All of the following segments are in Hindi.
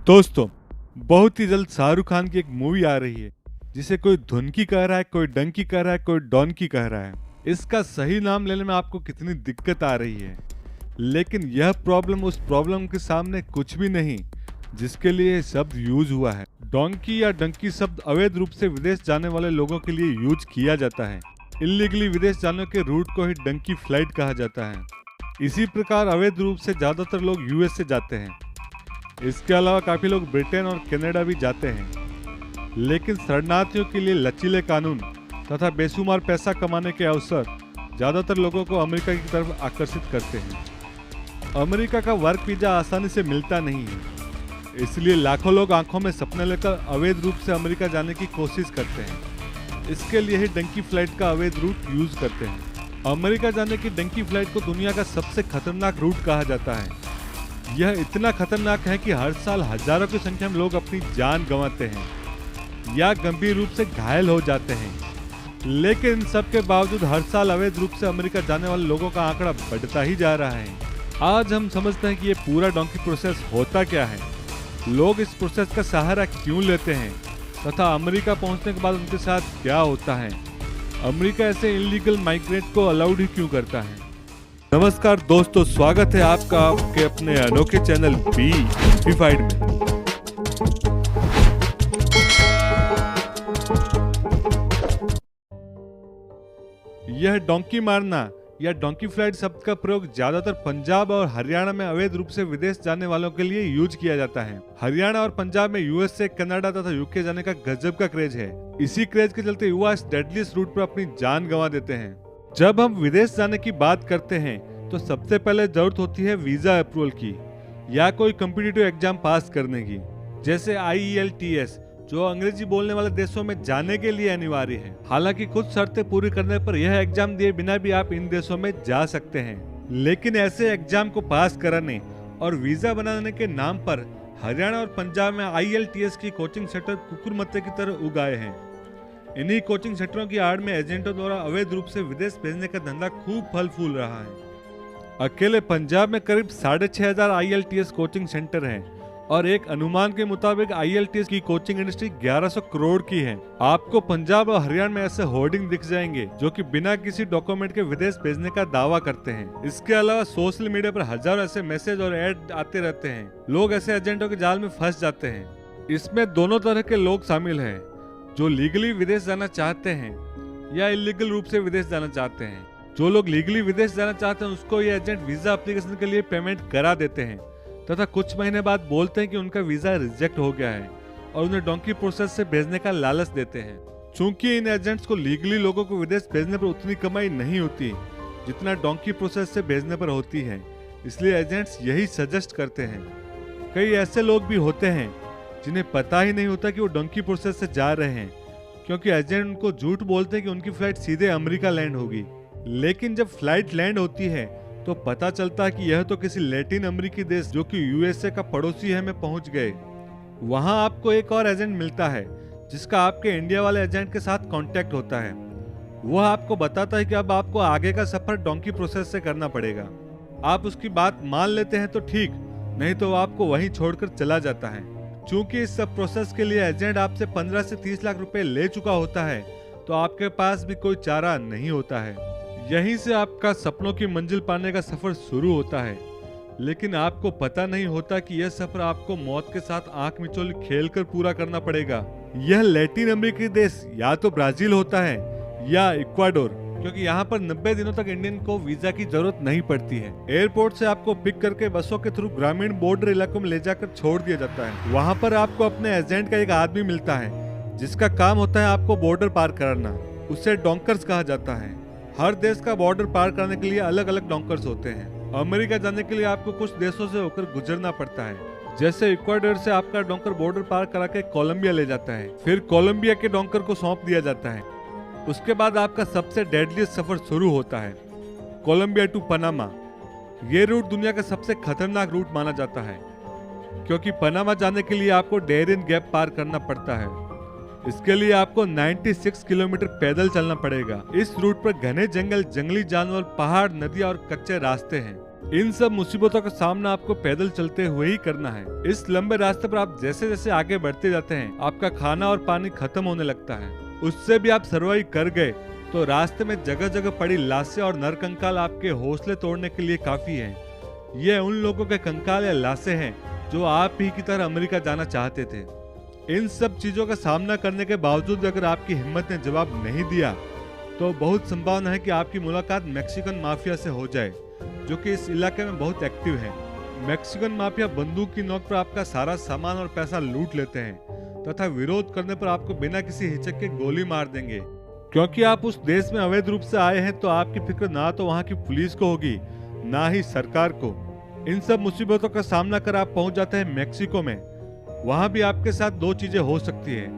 दोस्तों, बहुत ही जल्द शाहरुख खान की एक मूवी आ रही है जिसे कोई धुनकी कह रहा है, कोई डंकी कह रहा है, कोई डॉनकी कह रहा है। इसका सही नाम लेने में आपको कितनी दिक्कत आ रही है, लेकिन यह प्रॉब्लम उस प्रॉब्लम के सामने कुछ भी नहीं जिसके लिए यह शब्द यूज हुआ है। डोंकी या डंकी शब्द अवैध रूप से विदेश जाने वाले लोगों के लिए यूज किया जाता है। इलीगली विदेश जाने के रूट को ही डंकी फ्लाइट कहा जाता है। इसी प्रकार अवैध रूप से ज्यादातर लोग यूएस से जाते हैं। इसके अलावा काफी लोग ब्रिटेन और कनाडा भी जाते हैं, लेकिन शरणार्थियों के लिए लचीले कानून तथा बेशुमार पैसा कमाने के अवसर ज्यादातर लोगों को अमेरिका की तरफ आकर्षित करते हैं। अमेरिका का वर्क वीजा आसानी से मिलता नहीं है, इसलिए लाखों लोग आंखों में सपने लेकर अवैध रूप से अमेरिका जाने की कोशिश करते हैं। इसके लिए ही डंकी फ्लाइट का अवैध रूट यूज करते हैं। अमेरिका जाने की डंकी फ्लाइट को दुनिया का सबसे खतरनाक रूट कहा जाता है। यह इतना खतरनाक है कि हर साल हजारों की संख्या में लोग अपनी जान गंवाते हैं या गंभीर रूप से घायल हो जाते हैं। लेकिन इन सब के बावजूद हर साल अवैध रूप से अमेरिका जाने वाले लोगों का आंकड़ा बढ़ता ही जा रहा है। आज हम समझते हैं कि ये पूरा डोंकी प्रोसेस होता क्या है, लोग इस प्रोसेस का सहारा क्यों लेते हैं तथा अमेरिका पहुंचने के बाद उनके साथ क्या होता है। अमेरिका ऐसे इलीगल माइग्रेंट को अलाउड ही क्यों करता है। नमस्कार दोस्तों, स्वागत है आपका आपके अपने अनोखे चैनल बी सिंप्लीफाइड में। यह डोंकी मारना या डोंकी फ्लाइट शब्द का प्रयोग ज्यादातर पंजाब और हरियाणा में अवैध रूप से विदेश जाने वालों के लिए यूज किया जाता है। हरियाणा और पंजाब में यूएस से कनाडा तथा यूके जाने का गजब का क्रेज है। इसी क्रेज के चलते युवा इस डेडलीस्ट रूट पर अपनी जान गंवा देते हैं। जब हम विदेश जाने की बात करते हैं तो सबसे पहले जरूरत होती है वीजा अप्रूवल की या कोई कॉम्पिटिटिव एग्जाम पास करने की, जैसे IELTS, जो अंग्रेजी बोलने वाले देशों में जाने के लिए अनिवार्य है। हालांकि कुछ शर्तें पूरी करने पर यह एग्जाम दिए बिना भी आप इन देशों में जा सकते हैं, लेकिन ऐसे एग्जाम को पास कराने और वीजा बनाने के नाम पर हरियाणा और पंजाब में IELTS की कोचिंग सेंटर कुकुरमुत्ते की तरह उगाए हैं। इन्हीं कोचिंग सेंटरों की आड़ में एजेंटों द्वारा अवैध रूप से विदेश भेजने का धंधा खूब फल फूल रहा है। अकेले पंजाब में करीब 6500 IELTS कोचिंग सेंटर हैं और एक अनुमान के मुताबिक IELTS की कोचिंग इंडस्ट्री 1100 करोड़ की है। आपको पंजाब और हरियाणा में ऐसे होर्डिंग दिख जाएंगे जो कि बिना किसी डॉक्यूमेंट के विदेश भेजने का दावा करते हैं। इसके अलावा सोशल मीडिया पर हजारों ऐसे मैसेज और ऐड आते रहते हैं। लोग ऐसे एजेंटों के जाल में फंस जाते हैं। इसमें दोनों तरह के लोग शामिल हैं, जो लीगली विदेश जाना चाहते हैं या इलीगल रूप से विदेश जाना चाहते हैं। जो लोग लीगली विदेश जाना चाहते हैं उसको ये एजेंट वीजा एप्लीकेशन के लिए पेमेंट करा देते हैं तथा कुछ महीने बाद बोलते हैं कि उनका वीजा रिजेक्ट हो गया है और उन्हें डोंकी प्रोसेस से भेजने का लालच देते हैं। चूंकि इन एजेंट्स को लीगली लोगों को विदेश भेजने पर उतनी कमाई नहीं होती जितना डोंकी प्रोसेस से भेजने पर होती है, इसलिए एजेंट्स यही सजेस्ट करते हैं। कई ऐसे लोग भी होते हैं जिन्हें पता ही नहीं होता कि वो डोंकी प्रोसेस से जा रहे हैं, क्योंकि एजेंट उनको झूठ बोलते हैं कि उनकी फ्लाइट सीधे अमेरिका लैंड होगी। लेकिन जब फ्लाइट लैंड होती है तो पता चलता है कि यह तो किसी लैटिन अमेरिकी देश जो कि यूएसए का पड़ोसी है में पहुंच गए। वहां आपको एक और एजेंट मिलता है जिसका आपके इंडिया वाले एजेंट के साथ कांटेक्ट होता है। वह आपको बताता है कि अब आपको आगे का सफर डोंकी प्रोसेस से करना पड़ेगा। आप उसकी बात मान लेते हैं तो ठीक, नहीं तो आपको वहीं छोड़कर चला जाता है। चूंकि इस सब प्रोसेस के लिए एजेंट आपसे 15 से 30 लाख रुपए ले चुका होता है, तो आपके पास भी कोई चारा नहीं होता है। यहीं से आपका सपनों की मंजिल पाने का सफर शुरू होता है, लेकिन आपको पता नहीं होता कि यह सफर आपको मौत के साथ आंख मिचौली खेलकर पूरा करना पड़ेगा। यह लैटिन अमेरिकी देश या तो ब्राजील होता है या इक्वाडोर, क्योंकि यहाँ पर 90 दिनों तक इंडियन को वीजा की जरूरत नहीं पड़ती है। एयरपोर्ट से आपको पिक करके बसों के थ्रू ग्रामीण बॉर्डर इलाकों में ले जाकर छोड़ दिया जाता है। वहाँ पर आपको अपने एजेंट का एक आदमी मिलता है जिसका काम होता है आपको बॉर्डर पार कराना। उसे डोंकर्स कहा जाता है। हर देश का बॉर्डर पार करने के लिए अलग अलग डोंकर्स होते हैं। अमेरिका जाने के लिए आपको कुछ देशों से होकर गुजरना पड़ता है, जैसे इक्वाडोर से आपका डोंकर बॉर्डर पार करा के कोलंबिया ले जाता है, फिर कोलंबिया के डोंकर को सौंप दिया जाता है। उसके बाद आपका सबसे डेडलीस्ट सफर शुरू होता है, कोलंबिया टू पनामा। ये रूट दुनिया का सबसे खतरनाक रूट माना जाता है, क्योंकि पनामा जाने के लिए आपको डेरियन गैप पार करना पड़ता है। इसके लिए आपको 96 किलोमीटर पैदल चलना पड़ेगा। इस रूट पर घने जंगल, जंगली जानवर, पहाड़, नदियां और कच्चे रास्ते हैं। इन सब मुसीबतों का सामना आपको पैदल चलते हुए ही करना है। इस लंबे रास्ते पर आप जैसे जैसे आगे बढ़ते जाते हैं, आपका खाना और पानी खत्म होने लगता है। उससे भी आप सर्वाइव कर गए तो रास्ते में जगह जगह पड़ी लाशें और नरकंकाल आपके हौसले तोड़ने के लिए काफी हैं। ये उन लोगों के कंकाल या लाशें हैं जो आप ही की तरह अमेरिका जाना चाहते थे। इन सब चीजों का सामना करने के बावजूद अगर आपकी हिम्मत ने जवाब नहीं दिया तो बहुत संभावना है कि आपकी मुलाकात मैक्सिकन माफिया से हो जाए, जो कि इस इलाके में बहुत एक्टिव है। मैक्सिकन माफिया बंदूक की नोक पर आपका सारा सामान और पैसा लूट लेते हैं तथा विरोध करने पर आपको बिना किसी हिचक के गोली मार देंगे। क्योंकि आप उस देश में अवैध रूप से आए हैं तो आपकी फिक्र ना तो वहाँ की पुलिस को होगी ना ही सरकार को। इन सब मुसीबतों का सामना कर आप पहुंच जाते हैं मैक्सिको में। वहाँ भी आपके साथ दो चीजें हो सकती है,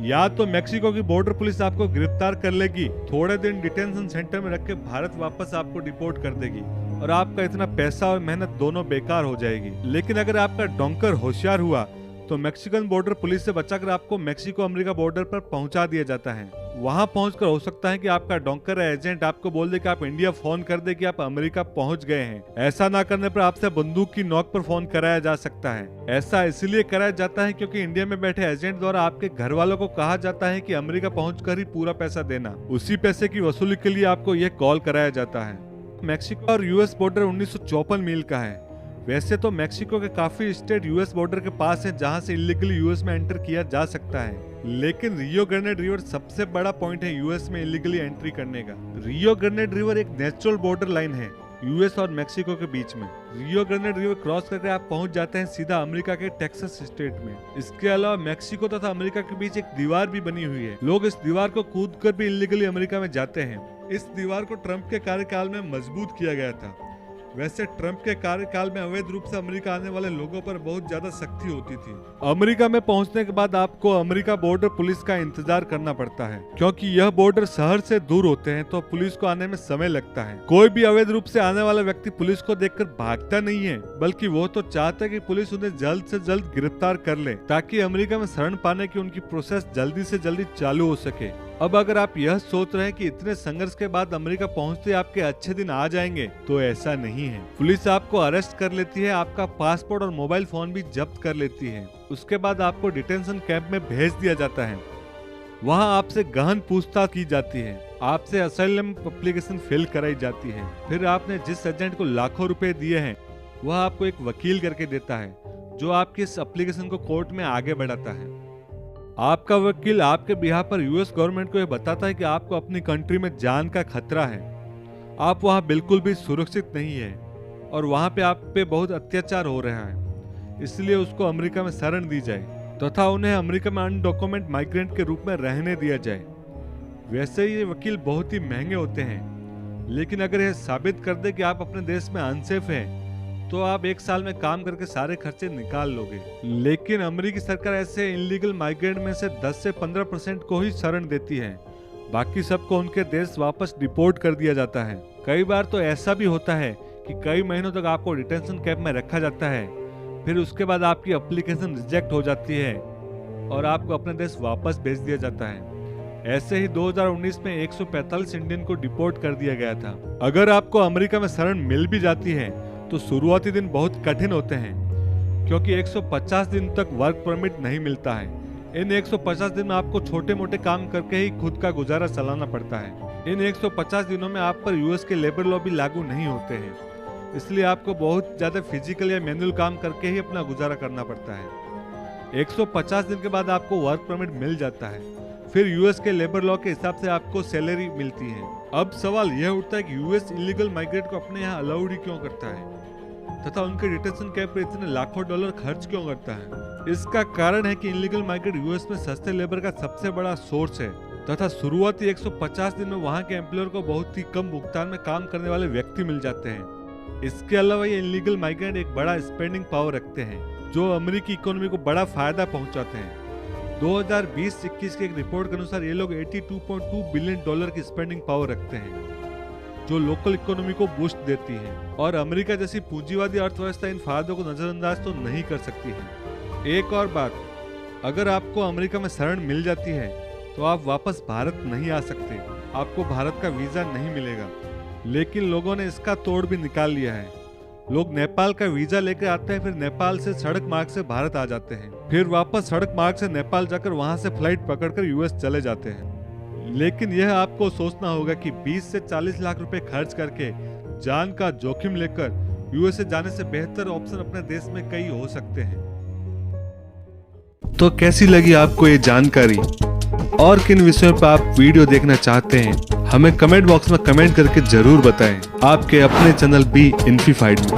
या तो मैक्सिको की बॉर्डर पुलिस आपको गिरफ्तार कर लेगी, थोड़े दिन डिटेंशन सेंटर में रख के भारत वापस आपको डिपोर्ट कर देगी और आपका इतना पैसा और मेहनत दोनों बेकार हो जाएगी। लेकिन अगर आपका डोंकर होशियार हुआ तो मैक्सिकन बॉर्डर पुलिस से बचाकर आपको मैक्सिको अमेरिका बॉर्डर पर पहुंचा दिया जाता है। वहां पहुंचकर हो सकता है कि आपका डोंकर एजेंट आपको बोल दे कि आप इंडिया फोन कर दे कि आप अमेरिका पहुंच गए हैं। ऐसा ना करने पर आपसे बंदूक की नोक पर फोन कराया जा सकता है। ऐसा इसलिए कराया जाता है क्योंकि इंडिया में बैठे एजेंट द्वारा आपके घर वालों को कहा जाता है कि अमेरिका पहुंचकर ही पूरा पैसा देना। उसी पैसे की वसूली के लिए आपको यह कॉल कराया जाता है। मैक्सिको और यूएस बॉर्डर 1954 मील का है। वैसे तो मैक्सिको के काफी स्टेट यूएस बॉर्डर के पास है जहां से इलीगली यूएस में एंटर किया जा सकता है, लेकिन रियो ग्रांडे रिवर सबसे बड़ा पॉइंट है यूएस में इलीगली एंट्री करने का। रियो ग्रांडे रिवर एक नेचुरल बॉर्डर लाइन है यूएस और मैक्सिको के बीच में। रियो ग्रांडे रिवर क्रॉस करके आप पहुंच जाते हैं सीधा अमेरिका के टेक्सास स्टेट में। इसके अलावा मैक्सिको तथा अमेरिका के बीच एक दीवार भी बनी हुई है। लोग इस दीवार को कूद कर भी इलीगली अमेरिका में जाते हैं। इस दीवार को ट्रंप के कार्यकाल में मजबूत किया गया था। वैसे ट्रंप के कार्यकाल में अवैध रूप से अमेरिका आने वाले लोगों पर बहुत ज्यादा सख्ती होती थी। अमेरिका में पहुंचने के बाद आपको अमेरिका बॉर्डर पुलिस का इंतजार करना पड़ता है, क्योंकि यह बॉर्डर शहर से दूर होते हैं तो पुलिस को आने में समय लगता है। कोई भी अवैध रूप से आने वाला व्यक्ति पुलिस को देखकर भागता नहीं है, बल्कि वो तो चाहता है कि पुलिस उन्हें जल्द से जल्द गिरफ्तार कर ले ताकि अमेरिका में शरण पाने की उनकी प्रोसेस जल्दी से जल्दी चालू हो सके। अब अगर आप यह सोच रहे हैं कि इतने संघर्ष के बाद अमेरिका पहुंचते आपके अच्छे दिन आ जाएंगे, तो ऐसा नहीं है। पुलिस आपको अरेस्ट कर लेती है, आपका पासपोर्ट और मोबाइल फोन भी जब्त कर लेती है। उसके बाद आपको डिटेंशन कैंप में भेज दिया जाता है। वहां आपसे गहन पूछताछ की जाती है, आपसे असाइलम एप्लीकेशन फिल कराई जाती है। फिर आपने जिस एजेंट को लाखों रुपए दिए हैं वह आपको एक वकील करके देता है जो आपकी इस एप्लीकेशन को कोर्ट में आगे बढ़ाता है। आपका वकील आपके बिहाफ पर यूएस गवर्नमेंट को यह बताता है कि आपको अपनी कंट्री में जान का खतरा है, आप वहां बिल्कुल भी सुरक्षित नहीं है और वहां पे आप पे बहुत अत्याचार हो रहा है, इसलिए उसको अमेरिका में शरण दी जाए तथा उन्हें अमेरिका में अनडॉक्यूमेंट माइग्रेंट के रूप में रहने दिया जाए। वैसे ये वकील बहुत ही महंगे होते हैं, लेकिन अगर यह साबित कर दे कि आप अपने देश में अनसेफ हैं, तो आप 1 साल में काम करके सारे खर्चे निकाल लोगे। लेकिन अमेरिकी सरकार ऐसे इनलीगल माइग्रेंट में से 10 से 15% को ही शरण देती है, बाकी सबको उनके देश वापस डिपोर्ट कर दिया जाता है। कई बार तो ऐसा भी होता है कि कई महीनों तक आपको डिटेंशन कैंप में रखा जाता है, फिर उसके बाद आपकी एप्लीकेशन रिजेक्ट हो जाती है और आपको अपने देश वापस भेज दिया जाता है। ऐसे ही 2019 में 145 इंडियन को डिपोर्ट कर दिया गया था। अगर आपको अमेरिका में शरण मिल भी जाती है तो शुरुआती दिन बहुत कठिन होते हैं, क्योंकि 150 दिन तक वर्क परमिट नहीं मिलता है। इन 150 दिन में आपको छोटे मोटे काम करके ही खुद का गुजारा चलाना पड़ता है। इन 150 दिनों में आप पर यूएस के लेबर लॉ भी लागू नहीं होते हैं, इसलिए आपको बहुत ज्यादा फिजिकल या मैनुअल काम करके ही अपना गुजारा करना पड़ता है। 150 दिन के बाद आपको वर्क परमिट मिल जाता है, फिर यूएस के लेबर लॉ के हिसाब से आपको सैलरी मिलती है। अब सवाल यह उठता है कि यूएस इलीगल माइग्रेट को अपने यहाँ अलाउड ही क्यों करता है तथा उनके डिटेंशन कैंप पर इतने लाखों डॉलर खर्च क्यों करता है। इसका कारण है कि इलीगल माइग्रेट यूएस में सस्ते लेबर का सबसे बड़ा सोर्स है तथा शुरुआती 150 दिन में वहां के एम्प्लॉयर को बहुत ही कम भुगतान में काम करने वाले व्यक्ति मिल जाते हैं। इसके अलावा ये इलीगल माइग्रेंट एक बड़ा स्पेंडिंग पावर रखते हैं जो अमेरिकी इकोनॉमी को बड़ा फायदा पहुंचाते हैं। 2020-21 की एक रिपोर्ट के अनुसार ये लोग 82.2 बिलियन डॉलर की स्पेंडिंग पावर रखते हैं जो लोकल इकोनॉमी को बूस्ट देती है, और अमेरिका जैसी पूंजीवादी अर्थव्यवस्था इन फायदों को नजरअंदाज तो नहीं कर सकती है। एक और बात, अगर आपको अमेरिका में शरण मिल जाती है तो आप वापस भारत नहीं आ सकते, आपको भारत का वीजा नहीं मिलेगा। लेकिन लोगों ने इसका तोड़ भी निकाल लिया है। लोग नेपाल का वीजा लेकर आते हैं, फिर नेपाल से सड़क मार्ग से भारत आ जाते हैं, फिर वापस सड़क मार्ग से नेपाल जाकर वहां से फ्लाइट पकड़कर यूएस चले जाते हैं। लेकिन यह आपको सोचना होगा कि 20 से 40 लाख रुपए खर्च करके जान का जोखिम लेकर यूएसए जाने से बेहतर ऑप्शन अपने देश में कई हो सकते हैं। तो कैसी लगी आपको ये जानकारी और किन विषयों पर आप वीडियो देखना चाहते हैं, हमें कमेंट बॉक्स में कमेंट करके जरूर बताएं। आपके अपने चैनल बी इन्फीफाइड में।